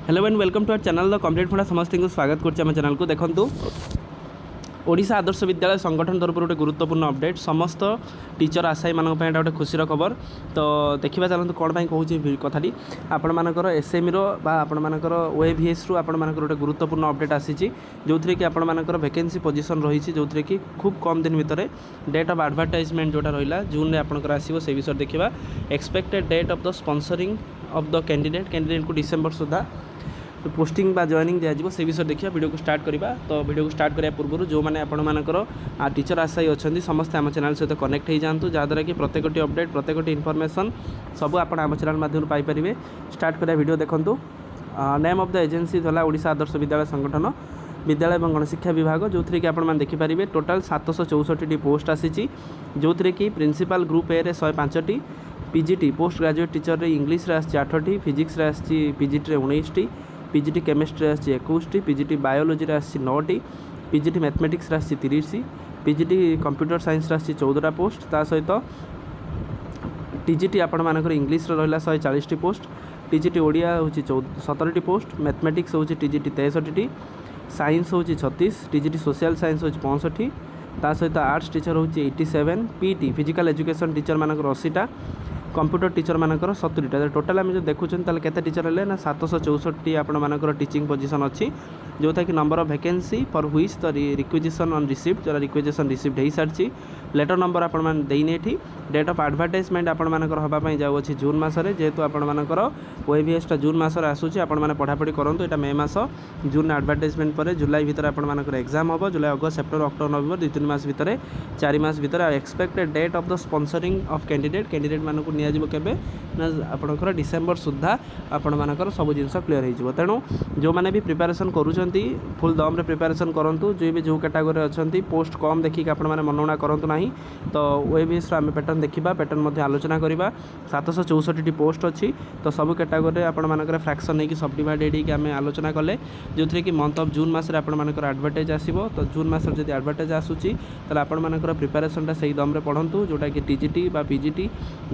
Hello and welcome to our channel the complete फंडा समस्त को स्वागत करम चैनल को देखूँ ओडिशा आदर्श विद्यालय संगठन तरफ गोटे गुरुत्वपूर्ण अपडेट समस्त टीचर आशायी मानक गोटे खुशीर खबर। तो देखा चलते कौन कहूँ कथाटी आपण मानकर एसएमई आपण मानकर ओएवीएस रु आपण मानकर गोटे गुरुत्वपूर्ण अपडेट आसी जो थी कि आपण मानकर वैकेंसी पोजीशन रही जो थी कि खूब कम दिन भितर डेट ऑफ एडवर्टाइजमेंट जोटा रहा जून में आपंकर आसो से विषय देखा expected date of the sponsoring of the candidate को डिसेंबर सुधा पोस्टिंग बा जॉइनिंग दिज्व से विषय देखिए वीडियो को स्टार्ट करवा। तो वीडियो को स्टार्ट करने पूर्व जो मैंने आपंकर टीचर आशायी अच्छा समस्ते आम चैनल सहित कनेक्ट हो जातु जहाँद्वारा कि प्रत्येक अपडेट प्रत्येक इनफर्मेशन सब आप चैनल माध्यम पाइपर। स्टार्ट करा वीडियो देखूँ। नेम ऑफ द एजेंसी था ओडिशा आदर्श विद्यालय संगठन विद्यालय और गणशिक्षा विभाग जो थी कि आपने देखिपारे टोटाल 764 पोस्ट आसी जो थी कि प्रिंसिपल ग्रुप ए रे 105 PGT post graduate teacher English आसी 8टी फिजिक्स आसी पीजीटी 19टी पीजीटी केमिस्ट्री आसी 21टी पीजीटी बायोलोजी आसी 9टी पीजीटी मैथमेटिक्स आसी 30 पीजीटी कंप्यूटर साइंस आसी 14टा पोस्ट ता सहित टीजीटी आपण मानकर इंग्लिश रहा 140टी पोस्ट टीजीटी ओडिया हूँ 17टी पोस्ट मैथमेटिक्स हूँ टीजीटी 63टी साइंस हूँ 36 टीजीटी सोशल साइंस हूँ 65 ता सहित आर्ट्स टीचर हूँ 87 पीटी फिजिकल एजुकेशन टीचर मानकर 80टा कंप्यूटर टीचर मानकर 70टा टोटाल आम जो देखुं केते टीचर है ना 764 आपण मानकर टीचिंग पोजीशन अच्छी जोटा कि number of vacancy for which the requisition on received जो रिक्विजिशन रिसीव्ड हो सारी लेटर नंबर आपण मैंने देने डेट ऑफ एडवर्टाइजमेंट आपण मानकर होगापाई जाऊँगी जून मसरे जेहेतु आपण मानकर ओएवीएसटा जून मसरे आसूँ आपण मैंने पढ़ापढ़ी करूँ यहाँ मे मास जून एडवर्टाइजमेंट पर जुलाई भितर आपण मानकर एग्जाम हम जुलाई अगस्त सेप्टेम्बर अक्टोबर नवेम्बर 2-3 मास भितर 4 मास भितर expected date of the sponsoring of candidate मानक नियाजिबो केबे ना आपणकर डिसेंबर सुधा आपण मानकर सब जिनस क्लीयर हो तेणु जो मैंने भी प्रिपरेशन करूँगी फुल दम रे प्रिपरेशन करूँ जो भी जो कैटेगोरी अच्छा पोस्ट कम देखिए आपण मैंने मनमुना करूँ ना। तो ओएवीएस आम पैटर्न देखा पैटर्न आलोचना करवा 764 पोस्ट अच्छी तो सब कैटेगोरी आपण मानकर फ्रैक्शन नहीं सब डिवाइडेड होकर आम आलोचना कले जो थी कि मंथ ऑफ जून मसरे आपण मानकर एडवर्टाइज आसो तो जून मसर जब एडवर्टाइज आसूची तो आपण मानकर प्रिपरेशनटा से दम रे पढ़ंतु जोटा कि टीजीटी बा पीजीटी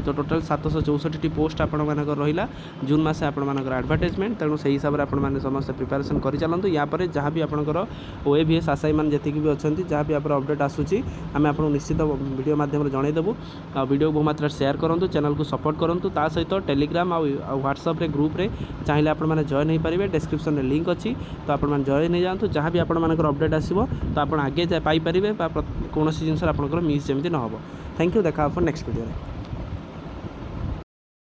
तो टोटाल 764 पोस्ट आपण मानकर रहा जून मसे आपण मानकर एडवर्टाइजमेंट तेणु से हिसाब से आपण माने समस्त प्रिपरेशन कर चलतु या पर जहाँ भी आपंकर ओएवीएस आशायी मान जी भी अच्छा जहाँ भी आप अपडेट आसूची आम आपको निश्चित वीडियो माध्यम जनईदेवु आ वीडियो बहु मात्रा शेयर करूँ चैनल को सपोर्ट करूँ ता सहित टेलीग्राम आ व्हाट्सएप ग्रुप रे चाहिए आप जॉइन हो पारे डिस्क्रिप्शन में लिंक अच्छी तो आप जॉइन हो जातु जहाँ भी आपंकर अपडेट आसो तो आप आगे पाइपर कौन जिनस आप मिस जमी न हो। थैंक यू देखा नेक्स्ट वीडियो।